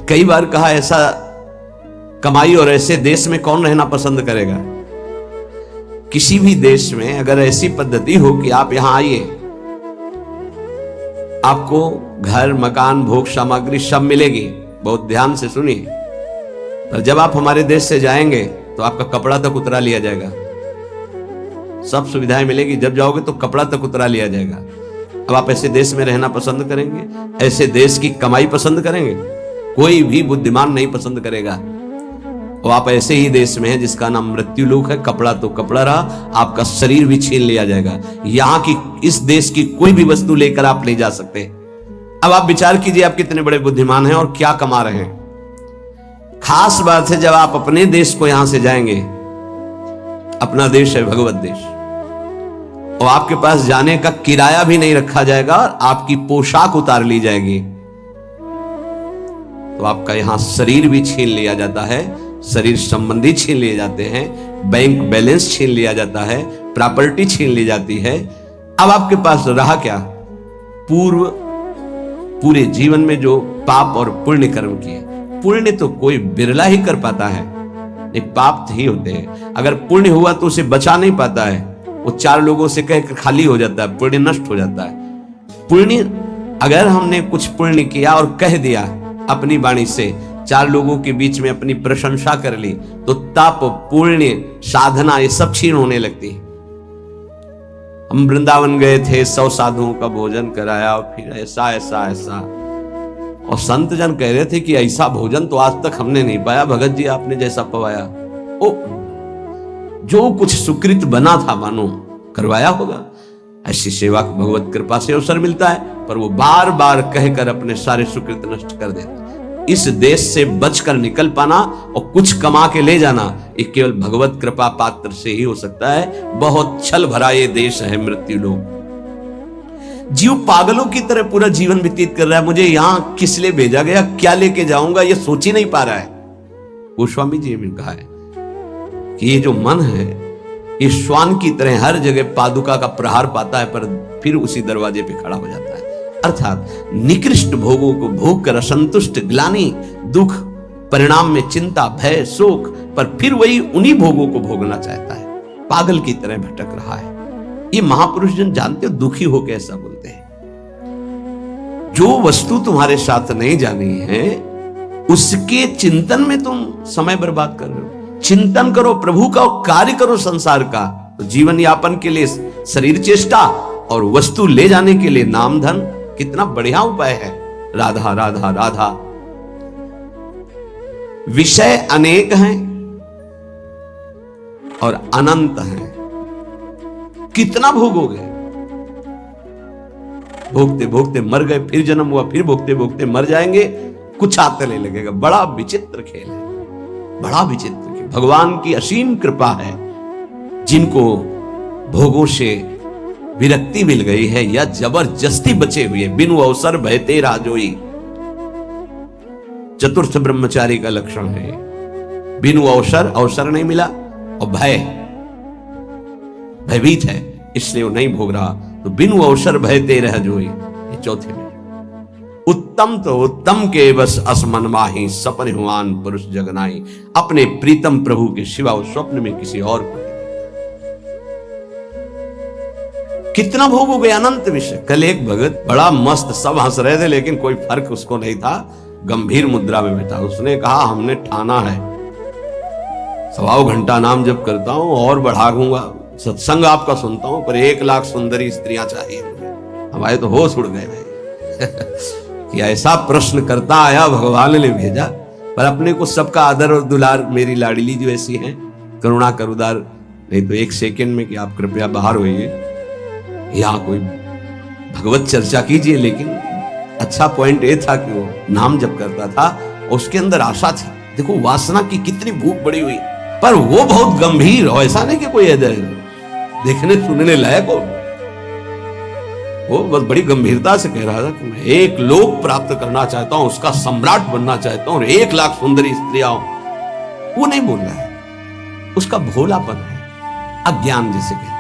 कई बार कहा ऐसा कमाई और ऐसे देश में कौन रहना पसंद करेगा। किसी भी देश में अगर ऐसी पद्धति हो कि आप यहां आइए, आपको घर मकान भोग सामग्री सब मिलेगी, बहुत ध्यान से सुनिए, पर जब आप हमारे देश से जाएंगे तो आपका कपड़ा तक उतरा लिया जाएगा। सब सुविधाएं मिलेगी, जब जाओगे तो कपड़ा तक उतरा लिया जाएगा। अब आप ऐसे देश में रहना पसंद करेंगे? ऐसे देश की कमाई पसंद करेंगे? कोई भी बुद्धिमान नहीं पसंद करेगा। और आप ऐसे ही देश में हैं जिसका नाम मृत्यु लोक है। कपड़ा तो कपड़ा रहा, आपका शरीर भी छीन लिया जाएगा। यहां की इस देश की कोई भी वस्तु लेकर आप नहीं जा सकते। अब आप विचार कीजिए, आप कितने बड़े बुद्धिमान हैं और क्या कमा रहे हैं। खास बात है, जब आप अपने देश को यहां से जाएंगे, अपना देश है भगवत देश, और आपके पास जाने का किराया भी नहीं रखा जाएगा और आपकी पोशाक उतार ली जाएगी, तो आपका यहां शरीर भी छीन लिया जाता है, शरीर संबंधी छीन लिए जाते हैं, बैंक बैलेंस छीन लिया जाता है, प्रॉपर्टी छीन ली जाती है। अब आपके पास रहा क्या? पूरे जीवन में जो पाप और पुण्य कर्म किए। पुण्य तो कोई बिरला ही कर पाता है, नहीं पाप ही होते हैं। अगर पुण्य हुआ तो उसे बचा नहीं पाता है, वो चार लोगों से कहकर खाली हो जाता है, पुण्य नष्ट हो जाता है। पुण्य, अगर हमने कुछ पुण्य किया और कह दिया अपनी वाणी से, चार लोगों के बीच में अपनी प्रशंसा कर ली, तो तप पुण्य साधना ये सब क्षीण होने लगती है। हम वृंदावन गए थे, 100 साधुओं का भोजन कराया और फिर ऐसा ऐसा ऐसा, और संत जन कह रहे थे कि ऐसा भोजन तो आज तक हमने नहीं पाया भगत जी, आपने जैसा पवाया। ओ, जो कुछ सुकृत बना था मानो करवाया होगा। ऐसी सेवा को भगवत कृपा से अवसर मिलता है, पर वो बार बार कहकर अपने सारे सुकृत नष्ट कर देता। इस देश से बचकर निकल पाना और कुछ कमा के ले जाना, ये केवल भगवत कृपा पात्र से ही हो सकता है। बहुत छल भरा ये देश है मृत्यु लोक। जीव पागलों की तरह पूरा जीवन व्यतीत कर रहा है। मुझे यहां किस लिए भेजा गया, क्या लेके जाऊंगा, ये सोच ही नहीं पा रहा है। गोस्वामी जी ने कहा है कि ये जो मन है, ये श्वान की तरह हर जगह पादुका का प्रहार पाता है, पर फिर उसी दरवाजे पे खड़ा हो जाता है। अर्थात निकृष्ट भोगों को भोग कर असंतुष्ट, ग्लानि, दुख, परिणाम में चिंता, भय, शोक, पर फिर वही उन्हीं भोगों को भोगना चाहता है। पागल की तरह भटक रहा है। ये महापुरुष जन जानते हो, दुखी होकर ऐसा बोलते हैं। जो वस्तु तुम्हारे साथ नहीं जानी है, उसके चिंतन में तुम समय बर्बाद कर रहे हो। चिंतन करो प्रभु का, कार्य करो संसार का, तो जीवन यापन के लिए शरीर चेष्टा और वस्तु ले जाने के लिए नाम धन, कितना बढ़िया उपाय है। राधा राधा राधा। विषय अनेक हैं और अनंत हैं, कितना भोगोगे। भोगते भोगते मर गए, फिर जन्म हुआ, फिर भोगते भोगते मर जाएंगे, कुछ आते नहीं लगेगा। बड़ा विचित्र खेल है, बड़ा विचित्र खेल। भगवान की असीम कृपा है, जिनको भोगों से विरक्ति मिल गई है या जबरदस्ती बचे हुए, बिनु अवसर भयते राजोई, चतुर्थ ब्रह्मचारी का लक्षण है। बिनु अवसर नहीं मिला, और भयभीत है, इसलिए वो नहीं भोग रहा। तो बिनु अवसर भयते रह जोई, ये चौथे में। उत्तम तो उत्तम के बस असमन माही, सपन हुआन पुरुष जगनाई। अपने प्रीतम प्रभु के सिवा उस स्वप्न में किसी और को कितना भोगोगे, अनंत विषय। कल एक भगत बड़ा मस्त, सब हंस रहे थे लेकिन कोई फर्क उसको नहीं था, गंभीर मुद्रा में बैठा। उसने कहा, हमने ठाना है 1.25 घंटा नाम जप करता हूं और बढ़ाऊंगा, सत्संग आपका सुनता हूं, पर 1 लाख सुंदरी स्त्रियां चाहिए मुझे। हमारे तो होश उड़ गए भाई कि ऐसा प्रश्न करता आया, भगवान ने भेजा। पर अपने को सबका आदर और दुलार, मेरी लाडली जो ऐसी है, करुणा करुदार, नहीं तो 1 सेकेंड में कि आप कृपया बाहर होइए, यहां कोई भगवत चर्चा कीजिए। लेकिन अच्छा पॉइंट ये था कि वो नाम जप करता था, उसके अंदर आशा थी। देखो वासना की कितनी भूख बड़ी हुई, पर वो बहुत गंभीर हो, ऐसा नहीं कि कोई इधर देखने सुनने लायक हो। वो बहुत बड़ी गंभीरता से कह रहा था कि मैं 1 लोक प्राप्त करना चाहता हूं, उसका सम्राट बनना चाहता हूं, और 1 लाख सुंदरी स्त्रियां। वो नहीं बोल रहा है, उसका भोलापन है, अज्ञान जिसे कहते हैं।